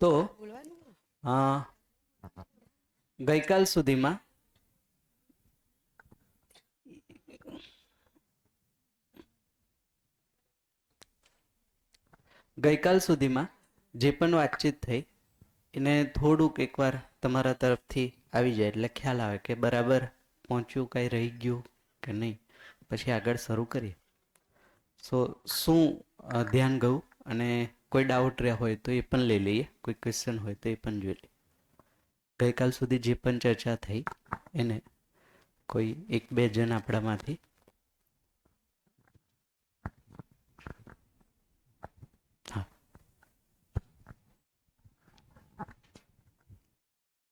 તો ગઈકાલ સુધીમાં જે પણ વાતચીત થઈ એને થોડુંક એકવાર તમારા તરફથી આવી જાય એટલે ખ્યાલ આવે કે બરાબર પહોંચ્યું, કંઈ રહી ગયું કે નહીં, પછી આગળ શરૂ કરીએ. શું ધ્યાન ગયું અને કોઈ ડાઉટ રહ્યા હોય તો એ પણ લઈ લઈએ, કોઈ ક્વેશ્ચન હોય તો એ પણ જોઈ લઈએ. ગઈકાલ સુધી જે પણ ચર્ચા થઈ એને કોઈ એક બે જણ આપણામાંથી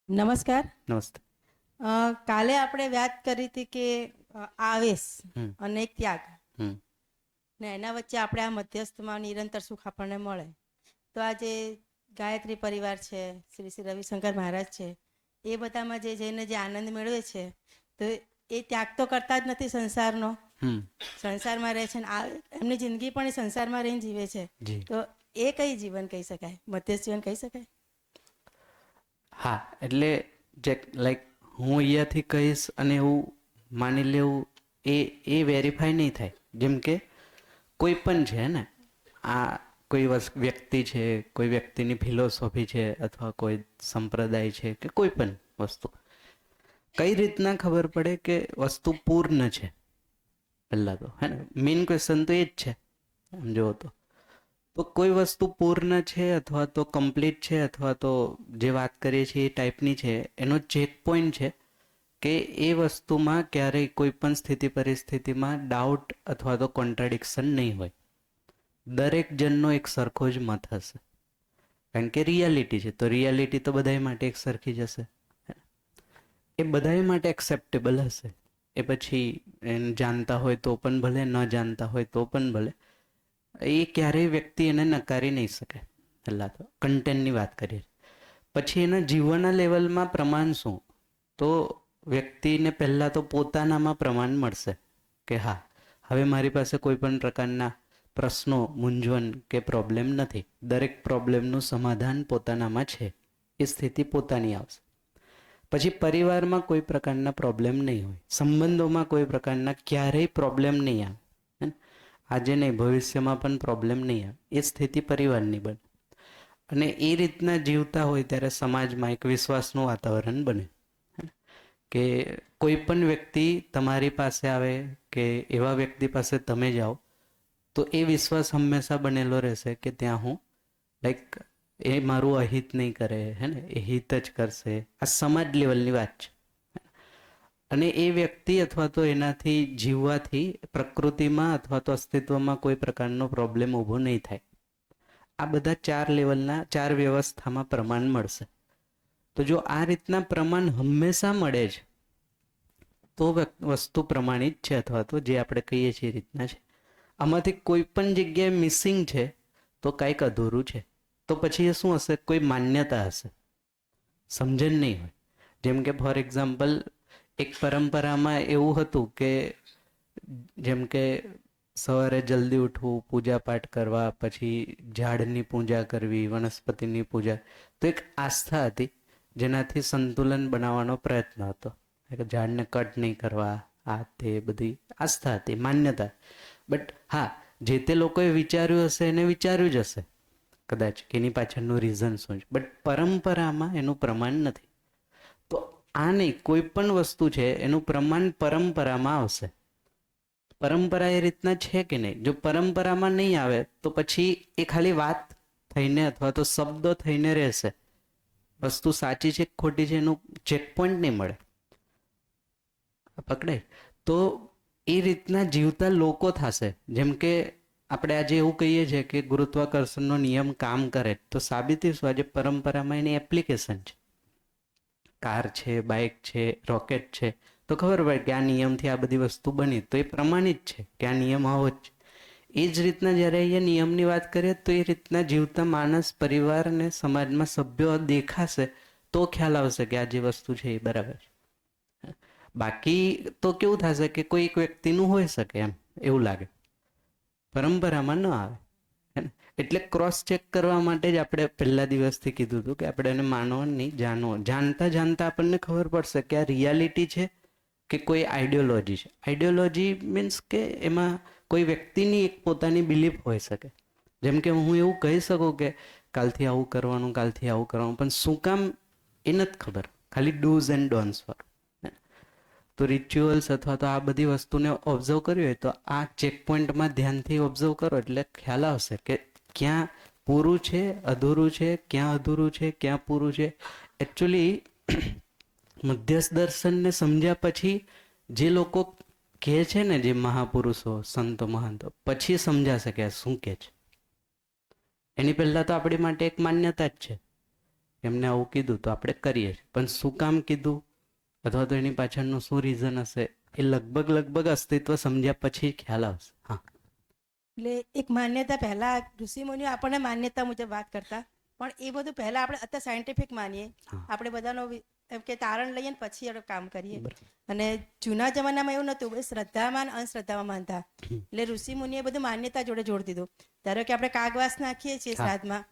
નમસ્કાર. નમસ્તે. કાલે આપણે વાત કરી હતી કે આવેશ અને ત્યાગ ને એના વચ્ચે આપણે આ મધ્યસ્થમાં નિરંતર સુખ આપણને મળે. તો આ જે ગાયત્રી પરિવાર છે, શ્રી શ્રી રવિશંકર મહારાજ છે, એ બધામાં જે જઈને જે આનંદ મેળવે છે તો એ ત્યાગ તો કરતા જ નથી સંસારનો, સંસારમાં રહે છે ને એમની જિંદગી પણ એ સંસારમાં રહીને જીવે છે. તો એ કઈ જીવન કહી શકાય? મધ્યસ્થ જીવન કહી શકાય? હા, એટલે જે લાઈક હું અહીંયાથી કહીશ અને એવું માની લેવું એ વેરીફાઈ નહીં થાય. જેમ કે કોઈ પણ છે ને, આ કોઈ વ્યક્તિ છે, કોઈ વ્યક્તિની ફિલોસોફી છે અથવા કોઈ સંપ્રદાય છે કે કોઈ પણ વસ્તુ, કઈ રીતના ખબર પડે કે વસ્તુ પૂર્ણ છે? પહેલાં તો હે ને, મેઇન ક્વેશ્ચન તો એ જ છે. સમજો તો કોઈ વસ્તુ પૂર્ણ છે અથવા તો કમ્પ્લીટ છે અથવા તો જે વાત કરીએ છીએ એ ટાઈપની છે, એનો ચેક પોઈન્ટ છે કે એ વસ્તુમાં ક્યારેય કોઈ પણ સ્થિતિ પરિસ્થિતિમાં ડાઉટ અથવા તો કોન્ટ્રાડિક્શન નહીં હોય. દરેક જણનો એક સરખો જ મત હશે, કારણ કે રિયાલિટી છે. તો રિયાલિટી તો બધા માટે એક સરખી જ હશે, એ બધા માટે એક્સેપ્ટેબલ હશે. એ પછી એને જાણતા હોય તો પણ ભલે, ન જાણતા હોય તો પણ ભલે, એ ક્યારેય વ્યક્તિ એને નકારી નહીં શકે. પહેલાં તો કન્ટેન્ટની વાત કરીએ. પછી એના જીવનના લેવલમાં પ્રમાણ શું? તો વ્યક્તિને પહેલાં તો પોતાનામાં પ્રમાણ મળશે કે હા, હવે મારી પાસે કોઈ પણ પ્રકારના પ્રશ્નો, મૂંઝવણ કે પ્રોબ્લેમ નથી. દરેક પ્રોબ્લેમનું સમાધાન પોતાનામાં છે. એ સ્થિતિ પોતાની આવશે. પછી પરિવારમાં કોઈ પ્રકારના પ્રોબ્લેમ નહીં હોય, સંબંધોમાં કોઈ પ્રકારના ક્યારેય પ્રોબ્લેમ નહીં આવે, આજે નહીં ભવિષ્યમાં પણ પ્રોબ્લેમ નહીં આવે. એ સ્થિતિ પરિવારની બને. અને એ રીતના જીવતા હોય ત્યારે સમાજમાં એક વિશ્વાસનું વાતાવરણ બને કે કોઈ પણ વ્યક્તિ તમારી પાસે આવે કે એવા વ્યક્તિ પાસે તમે જાઓ તો એ વિશ્વાસ હંમેશા બનેલો રહેશે કે ત્યાં હું લાઈક એ મારું અહિત નહીં કરે, હે ને, એ હિત જ કરશે. આ સમાજ લેવલની વાત છે. અને એ વ્યક્તિ અથવા તો એનાથી જીવવાથી પ્રકૃતિમાં અથવા તો અસ્તિત્વમાં કોઈ પ્રકારનો પ્રોબ્લેમ ઊભો નહીં થાય. આ બધા 4 લેવલના 4 વ્યવસ્થામાં પ્રમાણ મળશે. તો જો આ રીતના પ્રમાણ હંમેશા મળે છે તો વસ્તુ પ્રમાણિત છે અથવા તો જે આપણે કહીએ છીએ એ રીતના છે. આમાંથી કોઈ પણ જગ્યાએ મિસિંગ છે તો કંઈક અધૂરું છે. તો પછી એ શું હશે? કોઈ માન્યતા હશે, સમજણ નહીં હોય. જેમ કે ફોર એક્ઝામ્પલ, એક પરંપરામાં એવું હતું કે જેમ કે સવારે જલ્દી ઉઠવું, પૂજા પાઠ કરવા, પછી ઝાડની પૂજા કરવી, વનસ્પતિની પૂજા. તો એક આસ્થા હતી જેનાથી સંતુલન બનાવવાનો પ્રયત્ન હતો. ઝાડને કટ નહીં કરવા, આ તે બધી આસ્થા હતી, માન્યતા. બટ હા, જે તે લોકોએ વિચાર્યું હશે એને વિચાર્યું જ હશે કદાચ કે એની પાછળનું રીઝન શું છે. બટ પરંપરામાં એનું પ્રમાણ નથી. તો આ નહીં, કોઈ પણ વસ્તુ છે એનું પ્રમાણ પરંપરામાં આવશે. પરંપરા એ રીતના છે કે નહીં? જો પરંપરામાં નહીં આવે તો પછી એ ખાલી વાત થઈને અથવા તો શબ્દો થઈને રહેશે. વસ્તુ સાચી છે ખોટી છે એનું ચેકપોઈન્ટ નહીં મળે, પકડે. તો એ રીતના જીવતા લોકો થશે. જેમ કે આપણે આજે એવું કહીએ છીએ કે ગુરુત્વાકર્ષણનો નિયમ કામ કરે, તો સાબિતી શું? આજે પરંપરામાં એની એપ્લિકેશન છે. કાર છે, બાઇક છે, રોકેટ છે, તો ખબર પડે કે આ નિયમથી આ બધી વસ્તુ બની, તો એ પ્રમાણિત છે કે આ નિયમ આવો જ છે. એ જ રીતના જ્યારે અહીંયા નિયમની વાત કરીએ તો એ રીતના જીવતા માણસ, પરિવાર અને સમાજમાં સભ્યો દેખાશે તો ખ્યાલ આવશે કે આ જે વસ્તુ છે એ બરાબર છે. બાકી તો કેવું થશે કે કોઈ એક વ્યક્તિનું હોઈ શકે, એમ એવું લાગે, પરંપરામાં ન આવે. એટલે ક્રોસ ચેક કરવા માટે જ આપણે પહેલા દિવસથી કીધું હતું કે આપણે એને માનો નહીં, જાણો. જાણતા જાણતા આપણને ખબર પડશે કે આ રિયાલિટી છે કે કોઈ આઈડિયોલોજી છે. આઈડિયોલોજી મીન્સ કે એમાં કોઈ વ્યક્તિની એક પોતાની બિલીફ હોઈ શકે. જેમ કે હું એવું કહી શકું કે કાલથી આવું કરવાનું, કાલથી આવું કરવાનું, પણ શું કામ એ નથી ખબર, ખાલી ડૂઝ એન્ડ ડોન્ટ્સ વાળું. તો રિચ્યુઅલ્સ અથવા તો આ બધી વસ્તુને ઓબ્ઝર્વ કર્યું હોય તો આ ચેક પોઈન્ટમાં ધ્યાનથી ઓબ્ઝર્વ કરો એટલે ખ્યાલ આવશે કે ક્યાં પૂરું છે, અધૂરું છે, ક્યાં અધૂરું છે, ક્યાં પૂરું છે. એકચ્યુઅલી મધ્યસ્થ દર્શનને સમજ્યા પછી જે લોકો કહે છે ને, જે મહાપુરુષો, સંતો, મહંતો, પછી સમજાશે કે આ શું કહે છે. એની પહેલાં તો આપણી માટે એક માન્યતા જ છે, એમને આવું કીધું તો આપણે કરીએ છીએ, પણ શું કામ કીધું અથવા તો એની પાછળનું શું રીઝન હશે એ લગભગ અસ્તિત્વ સમજ્યા પછી ખ્યાલ આવશે. હા, એટલે એક માન્યતા પહેલા ઋષિમુનિઓ આપણને માન્યતા મુજબ વાત કરતા, પણ એ બધું પહેલા આપણે અત્યારે સાયન્ટિફિક માનીએ, આપણે બધાનો એમ કે તારણ લઈએ ને પછી આપણે કામ કરીએ. અને જૂના જમાનામાં એવું નહોતું, શ્રદ્ધામાં અંધશ્રદ્ધામાં માનતા. એટલે ઋષિમુનિએ બધું માન્યતા જોડે જોડી દીધું. ધારો કે આપણે કાગવાસ નાખીએ છીએ શ્રાદ્ધમાં,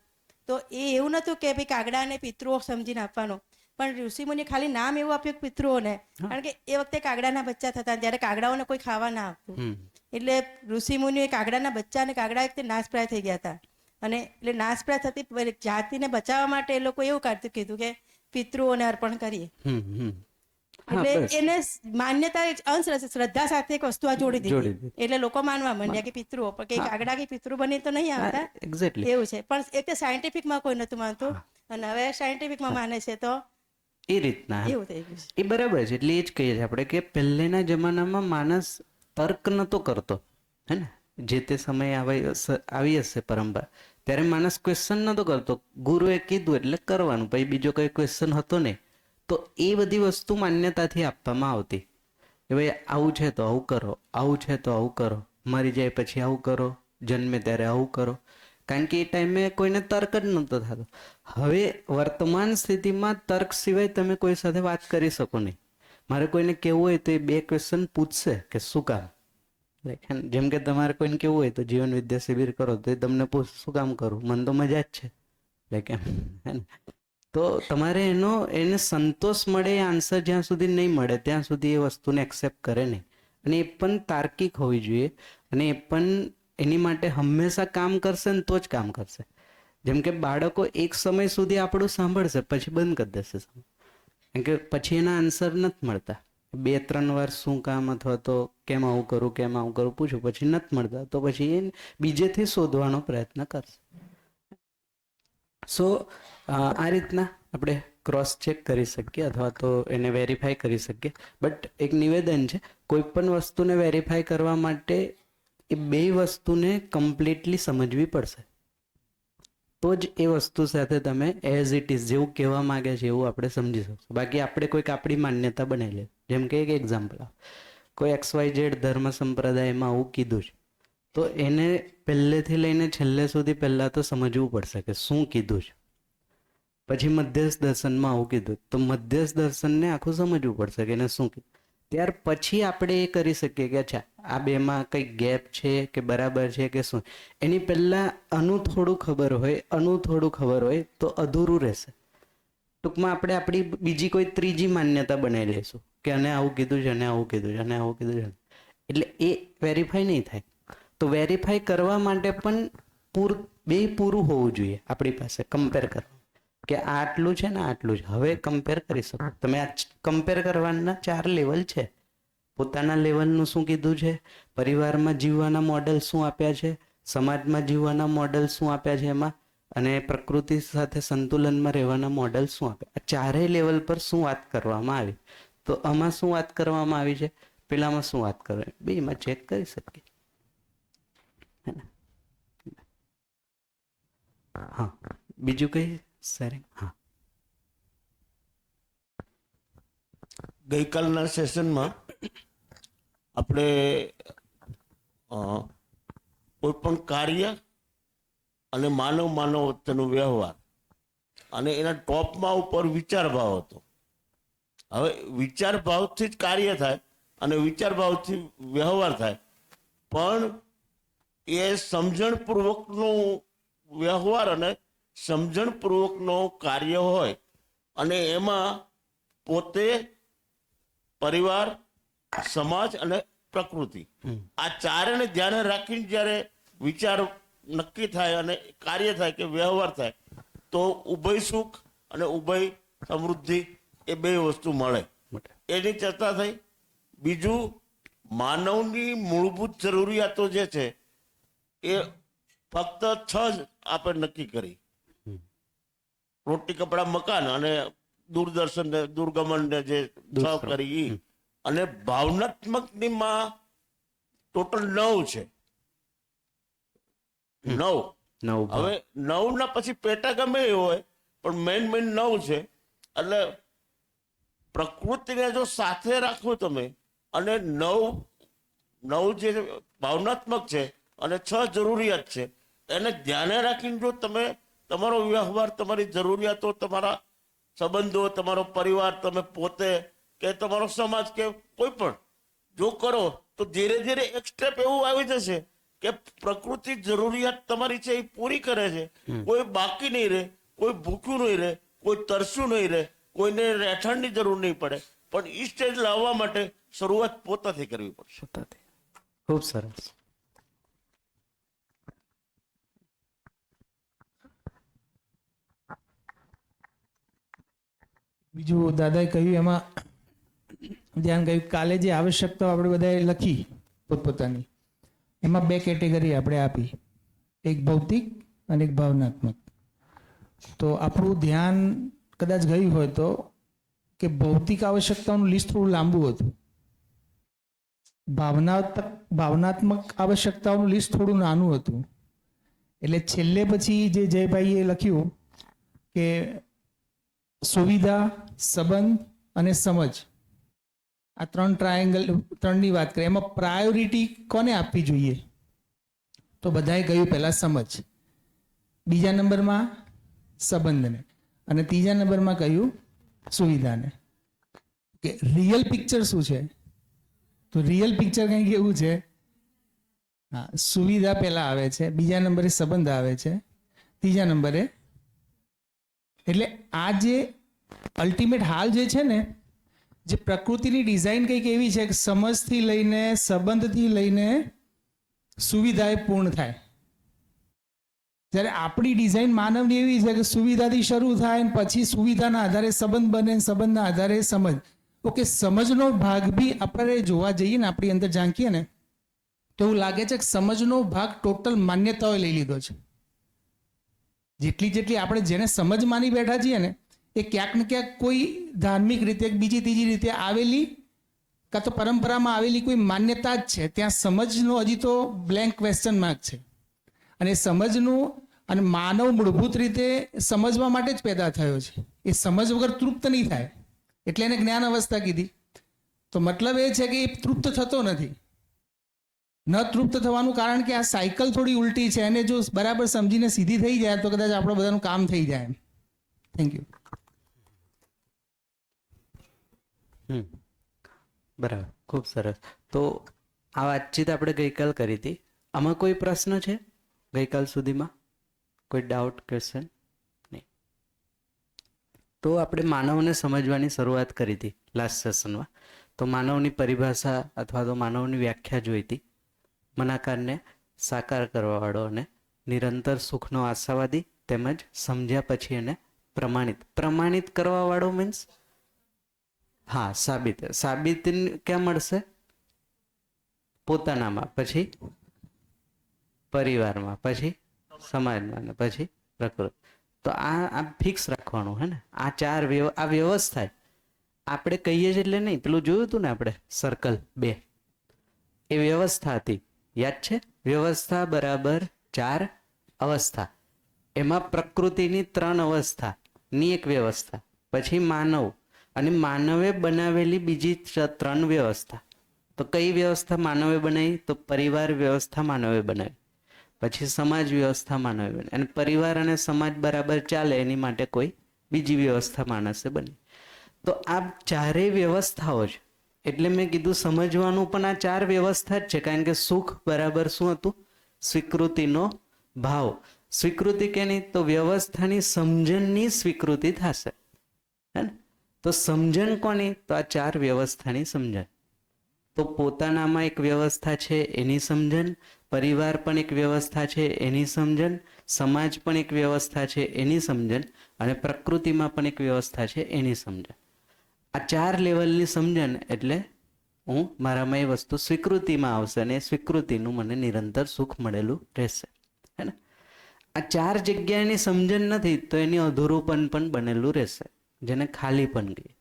તો એ એવું નહોતું કે ભાઈ કાગડા અને પિતૃઓ સમજીને આપવાનો, પણ ઋષિમુનિએ ખાલી નામ એવું આપ્યું પિતૃઓને, કારણ કે એ વખતે કાગડાના બચ્ચા થતા, ત્યારે કાગડાઓને કોઈ ખાવા ના આપતું. એટલે ઋષિમુનિએ કાગડાના બચ્ચા અને કાગડા એક નાશપ્રાય થઈ ગયા હતા, અને એટલે નાશપ્રાય થતી જાતિને બચાવવા માટે એ લોકો એવું કીધું કે પિતૃઓને અર્પણ કરીએ. એટલે એને માન્યતા શ્રદ્ધા સાથે એક વસ્તુ આ જોડી દીધી, એટલે લોકો માનવા માંડ્યા કે પિતૃઓ, પણ કે કાગડા કે પિતૃ બની તો નહીં આવતા. એક્ઝેક્ટલી એવું છે. પણ એ તો સાયન્ટિફિકમાં કોઈ નતું માનતું, અને હવે સાયન્ટિફિકમાં માને છે, તો એ રીતના એવું થઈ ગયું છે. એ બરાબર છે. એટલે એ જ કહીએ છીએ આપણે કે પહેલેના જમાનામાં માણસ તર્ક નતો કરતો, હે ને, જે તે સમયે આવી હશે પરંપરા, ત્યારે માણસ ક્વેશ્ચન નતો કરતો. ગુરુએ કીધું એટલે કરવાનું, પછી બીજો કઈ ક્વેશ્ચન હતો નહીં. તો એ બધી વસ્તુ માન્યતાથી આપવામાં આવતી કે ભાઈ આવું છે તો આવું કરો, આવું છે તો આવું કરો, મરી જાય પછી આવું કરો, જન્મે ત્યારે આવું કરો. કારણ કે એ ટાઈમે કોઈને તર્ક જ નહોતો થતો. હવે વર્તમાન સ્થિતિમાં તર્ક સિવાય તમે કોઈ સાથે વાત કરી શકો નહીં. મારે કોઈને કહેવું હોય તો એ બે ક્વેશ્ચન પૂછશે કે શું કામ. જેમ કે તમારે કોઈને કેવું હોય તો જીવન વિદ્યા શિબિર કરો તો એ તમને પૂછ શું કામ કરું, મને તો મજા જ છે, હે ને. તો તમારે એને સંતોષ મળે, એ આન્સર જ્યાં સુધી નહીં મળે ત્યાં સુધી એ વસ્તુને એક્સેપ્ટ કરે નહીં. અને એ પણ તાર્કિક હોવી જોઈએ, અને એ પણ એની માટે હંમેશા કામ કરશે ને તો જ કામ કરશે. જેમ કે બાળકો એક સમય સુધી આપણું સાંભળશે પછી બંધ કરી દેશે, કેમ કે પછી એના આન્સર નથી મળતા. 2-3 વાર શું કામ અથવા તો કેમ આવું કરું, કેમ આવું કરું પૂછું, પછી નથી મળતા તો પછી એ બીજેથી શોધવાનો પ્રયત્ન કરશે. સો આ રીતના આપણે ક્રોસ ચેક કરી શકીએ અથવા તો એને વેરીફાઈ કરી શકીએ. બટ એક નિવેદન છે, કોઈ પણ વસ્તુને વેરીફાઈ કરવા માટે એ બે વસ્તુને કમ્પ્લીટલી સમજવી પડશે, તો જ એ વસ્તુ સાથે તમે એઝ ઇટ ઇઝ જેવું કહેવા માંગે છે એવું આપણે સમજી શકશું. બાકી આપણે કોઈક આપણી માન્યતા બનાવી લે. જેમ કે એક એક્ઝામ્પલ, કોઈ XYZ ધર્મ સંપ્રદાયમાં આવું કીધું છે, તો એને પહેલેથી લઈને છેલ્લે સુધી પહેલા તો સમજવું પડશે કે શું કીધું છે. પછી મધ્યસ્થ દર્શનમાં આવું કીધું તો મધ્યસ્થ દર્શનને આખું સમજવું પડશે કે એને શું કીધું. ત્યાર પછી આપણે એ કરી શકીએ કે અચ્છા આ બેમાં કંઈક ગેપ છે કે બરાબર છે કે શું. એની પહેલાં થોડું ખબર હોય તો અધૂરું રહેશે. ટૂંકમાં આપણે આપણી બીજી કોઈ ત્રીજી માન્યતા બનાવી લઈશું કે આને આવું કીધું છે, આને આવું કીધું છે, આને આવું કીધું છે, એટલે એ વેરીફાઈ નહીં થાય. તો વેરીફાઈ કરવા માટે પણ પૂરું હોવું જોઈએ આપણી પાસે, કમ્પેર કરવા કે આ આટલું છે ને આટલું છે. હવે કમ્પેર કરી શકો તમે. આ કમ્પેર કરવાના 4 લેવલ છે. પોતાના લેવલનું શું કીધું છે, પરિવારમાં જીવવાના મોડેલ શું આપ્યા છે, સમાજમાં જીવવાના મોડેલ શું આપ્યા છે એમાં, અને પ્રકૃતિ સાથે સંતુલનમાં રહેવાના મોડેલ શું આપ્યા. આ 4 લેવલ પર શું વાત કરવામાં આવી, તો આમાં શું વાત કરવામાં આવી છે, પેલામાં શું વાત કરવી, બેમાં ચેક કરી શકીએ. હા, બીજું કઈ સર? હા, ગઈકાલના સેશનમાં આપણે કોઈ પણ કાર્ય અને માનવ વચ્ચેનો વ્યવહાર અને એના ટોપમાં ઉપર વિચાર ભાવ હતો. હવે વિચાર ભાવથી જ કાર્ય થાય અને વિચાર ભાવથી વ્યવહાર થાય, પણ એ સમજણપૂર્વકનું વ્યવહાર અને સમજણપૂર્વકનો કાર્ય હોય અને એમાં પોતે, પરિવાર, સમાજ અને પ્રકૃતિ આ ચારેને ધ્યાને રાખીને જ્યારે વિચાર નક્કી થાય અને કાર્ય થાય કે વ્યવહાર થાય તો ઉભય સુખ અને ઉભય સમૃદ્ધિ એ બે વસ્તુ મળે. એની ચર્ચા થઈ. બીજું, માનવની મૂળભૂત જરૂરિયાતો જે છે એ ફક્ત 6 જ આપણે નક્કી કરી: રોટી, કપડા, મકાન અને દૂરદર્શન ને દૂરગમન ને જે 6 કરી. અને ભાવનાત્મકની માં ટોટલ 9 છે. 9. હવે 9 ના પછી પેટા ગમે એ હોય પણ મેન 9 છે. એટલે પ્રકૃતિને જો સાથે રાખો તમે અને 9 જે ભાવનાત્મક છે અને 6 જરૂરિયાત છે એને ધ્યાને રાખીને જો તમે તમારો વ્યવહાર, તમારી જરૂરિયાતો, તમારા સંબંધો, તમારો પરિવાર, તમે પોતે કે તમારો સમાજ કે કોઈ પણ જો કરો તો ધીરે ધીરે એક સ્ટેપ એવું આવી જશે કે પ્રકૃતિ જરૂરિયાત તમારી છે એ પૂરી કરે છે. કોઈ બાકી નહીં રહે, કોઈ ભૂખ્યું નહીં રહે, કોઈ તરસ્યું નહીં રહે, કોઈને રહેઠાણની જરૂર નહીં પડે. પણ એ સ્ટેજ લાવવા માટે શરૂઆત પોતાથી કરવી પડશે. ખૂબ સરસ. બીજું દાદાએ કહ્યું એમાં ધ્યાન ગયું, કાલે જે આવશ્યકતાઓ આપણે બધાએ લખી પોતપોતાની, એમાં 2 કેટેગરી આપણે આપી, એક ભૌતિક અને એક ભાવનાત્મક. તો આપણું ધ્યાન કદાચ ગયું હોય તો કે ભૌતિક આવશ્યકતાઓનું લિસ્ટ થોડું લાંબુ હતું, ભાવનાત્મક આવશ્યકતાઓનું લિસ્ટ થોડું નાનું હતું. એટલે છેલ્લે પછી જે જયભાઈએ લખ્યું કે સુવિધા, સંબંધ અને સમજ, આ 3 ટ્રાયેંગલ, 3ની વાત કરીએ. એમાં પ્રાયોરિટી કોને આપવી જોઈએ? તો બધાએ કહ્યું પહેલા સમજ, બીજા નંબરમાં સંબંધને અને ત્રીજા નંબરમાં કહ્યું સુવિધાને. કે રિયલ પિક્ચર શું છે? તો રિયલ પિક્ચર કંઈક એવું છે, હા, સુવિધા પહેલા આવે છે, બીજા નંબરે સંબંધ આવે છે, ત્રીજા નંબરે. એટલે આ જે અલ્ટિમેટ હાલ જે છે ને, જે પ્રકૃતિની ડિઝાઇન કંઈક એવી છે કે સમજથી લઈને, સંબંધથી લઈને સુવિધા એ પૂર્ણ થાય. જ્યારે આપણી ડિઝાઇન માનવની એવી છે કે સુવિધાથી શરૂ થાય ને પછી સુવિધાના આધારે સંબંધ બને, સંબંધના આધારે સમજ. ઓકે, સમજનો ભાગ બી આપણે જોવા જઈએ ને, આપણી અંદર ઝાંકીએ ને તો એવું લાગે છે કે સમજનો ભાગ ટોટલ માન્યતાઓએ લઈ લીધો છે. જેટલી આપણે જેને સમજ માની બેઠા છીએ ને, એ ક્યાંક ને ક્યાંક કોઈ ધાર્મિક રીતે, બીજી ત્રીજી રીતે આવેલી કાં તો પરંપરામાં આવેલી કોઈ માન્યતા જ છે. ત્યાં સમજનો હજી તો બ્લેન્ક ક્વેશ્ચન માર્ક છે. અને સમજનું અને માનવ મૂળભૂત રીતે સમજવા માટે જ પેદા થયો છે. એ સમજ વગર તૃપ્ત નહીં થાય, એટલે એને જ્ઞાન અવસ્થા કીધી. તો મતલબ એ છે કે એ તૃપ્ત થતો નથી. ન તૃપ્ત થવાનું કારણ કે આ સાયકલ થોડી ઉલટી છે, એને જો બરાબર સમજીને સીધી થઈ જાય તો કદાચ આપણું બધાનું કામ થઈ જાય. Thank you. બરાબર, ખૂબ સરસ. તો આ વાતચીત આપણે ગઈકાલ કરી હતી. આમાં કોઈ પ્રશ્ન છે ગઈકાલ સુધીમાં? કોઈ ડાઉટ, ક્વેશ્ચન? નહીં. તો આપણે માનવને સમજવાની શરૂઆત કરી હતી લાસ્ટ સેશનમાં. તો માનવની પરિભાષા અથવા તો માનવની વ્યાખ્યા જોઈ હતી. મનાકારને સાકાર કરવાવાળો અને નિરંતર સુખનો આશાવાદી, તેમજ સમજ્યા પછી એને પ્રમાણિત કરવાવાળો મીન્સ હા સાબિત ક્યાં મળશે? પોતાનામાં, પછી પરિવારમાં, પછી સમાજમાં, પછી પ્રકૃતિ. તો આ ફિક્સ રાખવાનું હે ને. આ 4 આ વ્યવસ્થા આપણે કહીએ છીએ એટલે નહીં. પેલું જોયું હતું ને આપણે સર્કલ 2, એ વ્યવસ્થા હતી, યાદ છે? વ્યવસ્થા બરાબર 4 અવસ્થા. એમાં પ્રકૃતિની 3 અવસ્થાની એક વ્યવસ્થા, પછી માનવ અને માનવે બનાવેલી બીજી 3 વ્યવસ્થા. તો કઈ વ્યવસ્થા માનવે બનાવી? તો પરિવાર વ્યવસ્થા માનવે બનાવી, પછી સમાજ વ્યવસ્થા માનવે બનાવી, અને પરિવાર અને સમાજ બરાબર ચાલે એની માટે કોઈ બીજી વ્યવસ્થા માણસે બની. તો આ 4 વ્યવસ્થાઓ છે. એટલે મેં કીધું સમજવાનું પણ આ 4 વ્યવસ્થા જ છે. કારણ કે સુખ બરાબર શું હતું? સ્વીકૃતિનો ભાવ. સ્વીકૃતિ કેની? તો વ્યવસ્થાની સમજણની સ્વીકૃતિ થશે, હે ને? તો સમજણ કોની? તો આ 4 વ્યવસ્થાની સમજણ. તો પોતાનામાં એક વ્યવસ્થા છે એની સમજણ, પરિવાર પણ એક વ્યવસ્થા છે એની સમજણ, સમાજ પણ એક વ્યવસ્થા છે એની સમજણ, અને પ્રકૃતિમાં પણ એક વ્યવસ્થા છે એની સમજણ. આ 4 લેવલની સમજણ એટલે હું મારામાં એ વસ્તુ સ્વીકૃતિમાં આવશે અને એ સ્વીકૃતિનું મને નિરંતર સુખ મળેલું રહેશે, હે ને? આ 4 જગ્યાની સમજણ નથી તો એની અધૂરુપન પણ બનેલું રહેશે, જેને ખાલી પણ કહીએ,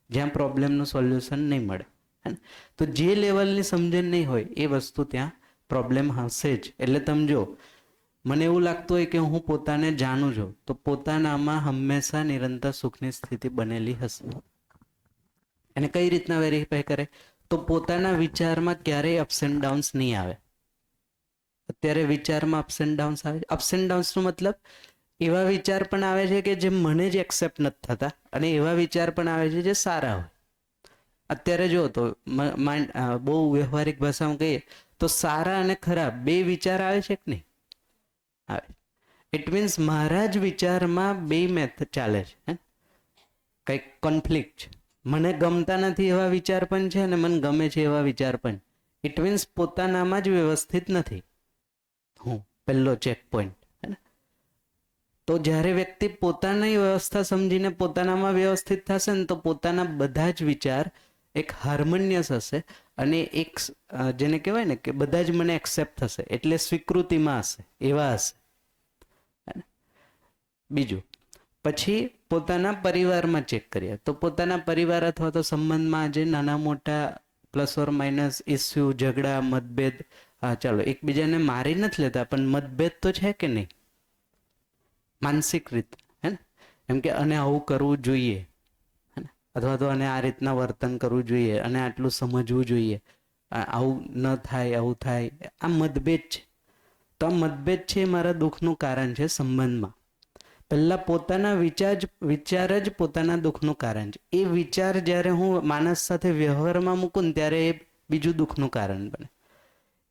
જ્યાં પ્રોબ્લેમનું સોલ્યુશન નહીં મળે, હે ને? તો જે લેવલની સમજણ નહીં હોય એ વસ્તુ ત્યાં પ્રોબ્લેમ હશે જ. એટલે તમે જો, મને એવું લાગતું હોય કે હું પોતાને જાણું છું, તો પોતાનામાં હંમેશા નિરંતર સુખની સ્થિતિ બનેલી હશે. એને કઈ રીતના વેરીફાઈ કરે? તો પોતાના વિચારમાં ક્યારેય અપ્સ એન્ડ ડાઉન્સ નહીં આવે. અત્યારે વિચારમાં અપ્સ એન્ડ ડાઉન્સ આવે છે. અપ્સ એન્ડ ડાઉન્સનો મતલબ એવા વિચાર પણ આવે છે કે જે મને જ એક્સેપ્ટ નથી થતા, અને એવા વિચાર પણ આવે છે જે સારા હોય. અત્યારે જો તો બહુ વ્યવહારિક ભાષામાં કહીએ તો સારા અને ખરાબ 2 વિચાર આવે છે કે નહીં? આવે. ઇટ મીન્સ મારા જ વિચારમાં 2 મેથડ ચાલે છે, હે? કંઈક કોન્ફ્લિક્ટ છે. મને ગમતા નથી એવા વિચાર પણ છે અને મને ગમે છે એવા વિચાર પણ. ઇટ મીન્સ પોતાનામાં જ વ્યવસ્થિત નથી હું. પહેલો ચેક પોઈન્ટ, હે ને? તો જ્યારે વ્યક્તિ પોતાની વ્યવસ્થા સમજીને પોતાનામાં વ્યવસ્થિત થશે ને, તો પોતાના બધા જ વિચાર એક હાર્મોનિયસ હશે અને એક જેને કહેવાય ને કે બધા જ મને એક્સેપ્ટ થશે, એટલે સ્વીકૃતિમાં હશે, એવા હશે. બીજું, પછી પોતાના પરિવારમાં ચેક કરીએ તો પોતાના પરિવાર અથવા તો સંબંધમાં જે નાના મોટા પ્લસ ઓર માઇનસ ઇસ્યુ, ઝઘડા, મતભેદ, હા ચાલો એકબીજાને મારી નથી લેતા પણ મતભેદ તો છે કે નહીં માનસિક રીતે, હે ને? એમ કે અને આવું કરવું જોઈએ, અથવા તો અને આ રીતના વર્તન કરવું જોઈએ, અને આટલું સમજવું જોઈએ, આવું ન થાય, આવું થાય. આ મતભેદ છે. તો આ મતભેદ છે એ મારા દુઃખનું કારણ છે સંબંધમાં. પહેલા પોતાના વિચાર જ પોતાના દુઃખનું કારણ છે. એ વિચાર જ્યારે હું માણસ સાથે વ્યવહારમાં મૂકું ને ત્યારે એ બીજું દુઃખનું કારણ બને.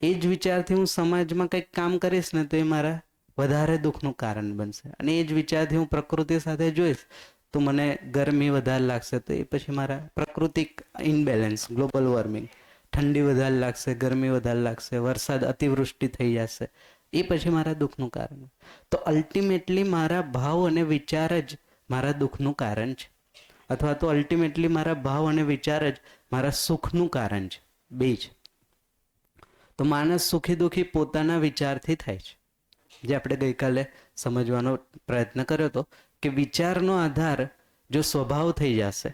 એ જ વિચારથી હું સમાજમાં કંઈક કામ કરીશ ને તો એ મારા વધારે દુઃખનું કારણ બનશે. અને એ જ વિચારથી હું પ્રકૃતિ સાથે જોઈશ તો મને ગરમી વધારે લાગશે, તો એ પછી મારા પ્રાકૃતિક ઇનબેલેન્સ, ગ્લોબલ વોર્મિંગ, ઠંડી વધારે લાગશે, ગરમી વધારે લાગશે, વરસાદ અતિવૃષ્ટિ થઈ જશે, એ પછી મારા દુઃખનું કારણ. તો અલ્ટિમેટલી મારા ભાવ અને વિચાર જ મારા દુઃખનું કારણ છે, અથવા તો અલ્ટિમેટલી મારા ભાવ અને વિચાર જ મારા સુખનું કારણ છે. 2 છે. તો માણસ સુખી દુઃખી પોતાના વિચારથી થાય છે, જે આપણે ગઈકાલે સમજવાનો પ્રયત્ન કર્યો હતો કે વિચારનો આધાર જો સ્વભાવ થઈ જશે,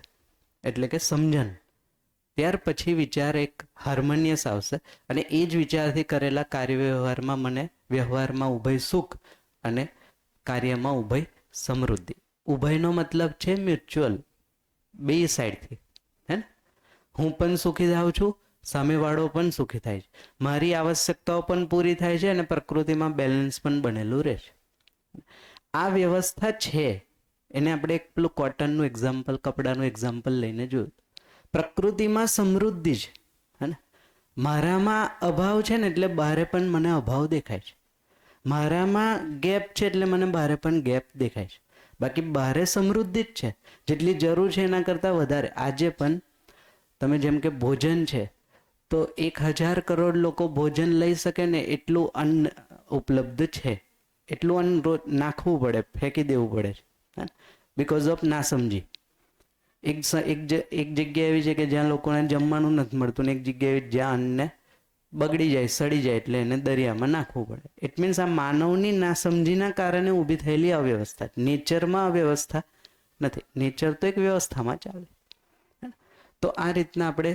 એટલે કે સમજણ, ત્યાર પછી વિચાર એક હાર્મોનિયસ આવશે અને એ જ વિચારથી કરેલા કાર્ય વ્યવહારમાં મને વ્યવહારમાં ઉભય સુખ અને કાર્યમાં ઉભય સમૃદ્ધિ. ઉભયનો મતલબ છે મ્યુચ્યુઅલ, 2 સાઈડથી, હે ને? હું પણ સુખી થાઉં છું, સામેવાળો પણ સુખી થાય છે, મારી આવશ્યકતાઓ પણ પૂરી થાય છે અને પ્રકૃતિમાં બેલેન્સ પણ બનેલું રહે છે. આ વ્યવસ્થા છે. એને આપણે એક પેલું કોટનનું એક્ઝામ્પલ, કપડાનું એક્ઝામ્પલ લઈને જોયું. પ્રકૃતિમાં સમૃદ્ધિ છે, હે ને? મારામાં અભાવ છે ને એટલે બહારે પણ મને અભાવ દેખાય છે. મારામાં ગેપ છે એટલે મને બહારે પણ ગેપ દેખાય છે. બાકી બહારે સમૃદ્ધિ જ છે, જેટલી જરૂર છે એના કરતાં વધારે. આજે પણ તમે જેમ કે ભોજન છે તો 1000 કરોડ લોકો ભોજન લઈ શકે ને એટલું અન્ન ઉપલબ્ધ છે. એટલું અન્ન રોજ નાખવું પડે, ફેંકી દેવું પડે છે, બિકોઝ ઓફ ના સમજી. એક જગ્યા એવી છે કે જ્યાં લોકોને જમવાનું નથી મળતું, ને એક જગ્યા એવી જ્યાં અન્નને બગડી જાય, સડી જાય એટલે એને દરિયામાં નાખવું પડે. ઇટ મીન્સ આ માનવની નાસમજીના કારણે ઊભી થયેલી અવ્યવસ્થા. નેચરમાં અવ્યવસ્થા નથી, નેચર તો એક વ્યવસ્થામાં ચાલે. તો આ રીતના આપણે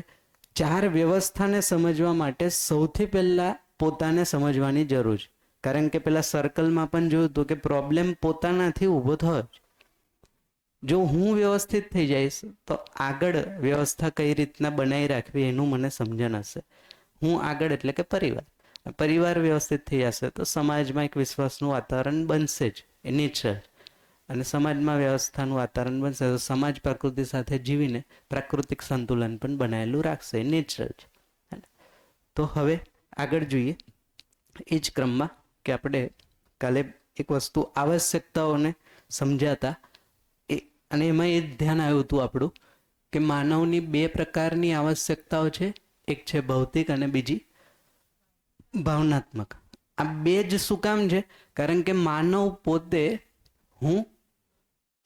4 વ્યવસ્થાને સમજવા માટે સૌથી પહેલા પોતાને સમજવાની જરૂર છે. કારણ કે પેલા સર્કલમાં પણ જોયું હતું કે પ્રોબ્લેમ પોતાનાથી ઊભો થયો. જો હું વ્યવસ્થિત થઈ જઈશ તો આગળ વ્યવસ્થા કઈ રીતના બનાવી રાખવી એનું મને સમજણ હશે. હું આગળ એટલે કે પરિવાર વ્યવસ્થિત થઈ જશે તો સમાજમાં એક વિશ્વાસનું વાતાવરણ બનશે જ, એ નેચર. અને સમાજમાં વ્યવસ્થાનું વાતાવરણ બનશે તો સમાજ પ્રકૃતિ સાથે જીવીને પ્રાકૃતિક સંતુલન પણ બનાવેલું રાખશે, એ નેચરલ છે. તો હવે આગળ જોઈએ એ જ ક્રમમાં કે આપણે કાલે એક વસ્તુ આવશ્યકતાઓને સમજાતા અને એમાં એ જ ધ્યાન આવ્યું હતું આપણું કે માનવની 2 પ્રકારની આવશ્યકતાઓ છે, એક છે ભૌતિક અને બીજી ભાવનાત્મક. આ 2 જ શું કામ છે? કારણ કે માનવ પોતે હું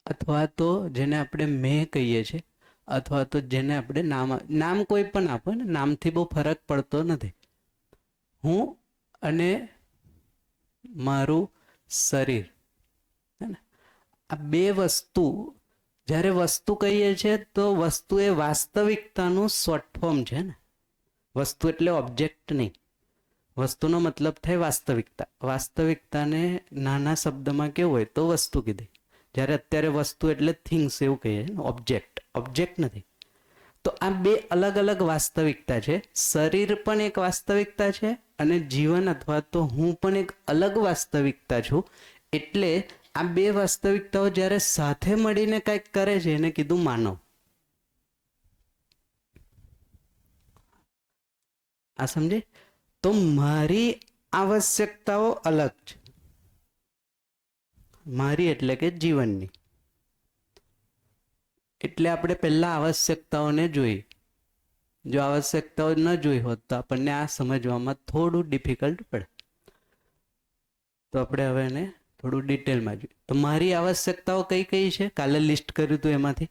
અથવા તો જેને આપણે મેં કહીએ છીએ અથવા તો જેને આપણે નામ કોઈ પણ આપો ને, નામથી બહુ ફરક પડતો નથી. હું અને મારું શરીર, આ 2 વસ્તુ, જ્યારે વસ્તુ કહીએ છીએ તો વસ્તુ એ વાસ્તવિકતાનું શોર્ટ ફોર્મ છે ને. વસ્તુ એટલે ઓબ્જેક્ટ નહીં. વસ્તુનો મતલબ થાય વાસ્તવિકતા. વાસ્તવિકતાને નાના શબ્દમાં કેવું હોય તો વસ્તુ કીધી. જ્યારે અત્યારે વસ્તુ એટલે થિંગ્સ એવું કહીએ ને, ઓબ્જેક્ટ નથી. તો આ 2 અલગ અલગ વાસ્તવિકતા છે. શરીર પણ એક વાસ્તવિકતા છે અને જીવન અથવા તો હું પણ એક અલગ વાસ્તવિકતા છું. એટલે આ 2 વાસ્તવિકતાઓ જ્યારે સાથે મળીને કંઈક કરે છે એને કીધું માનવ. આ સમજે? તો મારી આવશ્યકતાઓ અલગ છે. મારી એટલે કે જીવનની. એટલે આપણે પહેલા આવશ્યકતાઓને જોઈ. જો આવશ્યકતાઓ ન જોઈ હોત તો આપણને આ સમજવામાં થોડું ડિફિકલ્ટ પડે. તો આપણે હવે એને થોડું ડિટેલમાં જોઈએ. તો મારી આવશ્યકતાઓ કઈ કઈ છે? કાલે લિસ્ટ કર્યું હતું એમાંથી.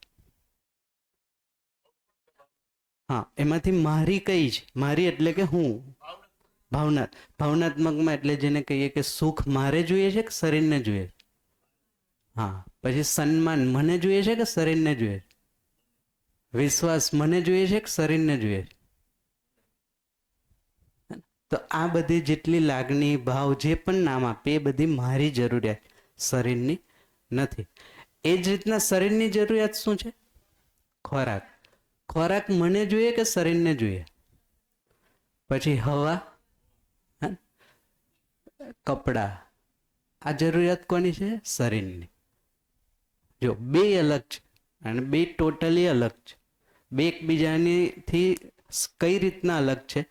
હા, એમાંથી મારી કઈ છે? મારી એટલે કે હું. ભાવનાત્મકમાં એટલે જેને કહીએ કે સુખ મારે જોઈએ છે કે શરીરને જોઈએ? હા. પછી સન્માન મને જોઈએ છે કે શરીરને જોઈએ? વિશ્વાસ મને જોઈએ છે કે શરીરને જોઈએ? તો આ બધી જેટલી લાગણી, ભાવ, જે પણ નામ આપે એ બધી મારી જરૂરિયાત, શરીરની નથી. એ જ રીતના શરીરની જરૂરિયાત શું છે? ખોરાક. ખોરાક મને જોઈએ કે શરીરને જોઈએ? પછી હવા, કપડા, આ જરૂરિયાત કોની છે? શરીરની. જો 2 અલગ છે અને 2 ટોટલી અલગ છે. 2 એકબીજાથી કઈ રીતના અલગ છે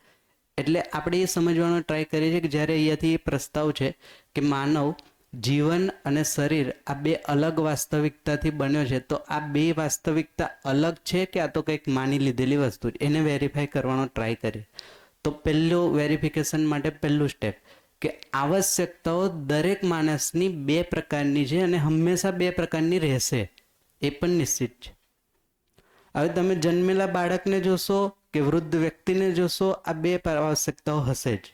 એટલે આપણે એ સમજવાનો ટ્રાય કરીએ છીએ કે જ્યારે અહીંયાથી એ પ્રસ્તાવ છે કે માનવ, જીવન અને શરીર આ 2 અલગ વાસ્તવિકતાથી બન્યો છે. તો આ 2 વાસ્તવિકતા અલગ છે કે આ તો કંઈક માની લીધેલી વસ્તુ છે? એને વેરીફાઈ કરવાનો ટ્રાય કરીએ. તો પહેલું વેરિફિકેશન માટે પહેલું સ્ટેપ કે આવશ્યકતાઓ દરેક માણસની 2 પ્રકારની છે અને હંમેશા 2 પ્રકારની રહેશે, એ પણ નિશ્ચિત છે. હવે તમે જન્મેલા બાળકને જોશો કે વૃદ્ધ વ્યક્તિને જોશો, આ 2 આવશ્યકતાઓ હશે જ.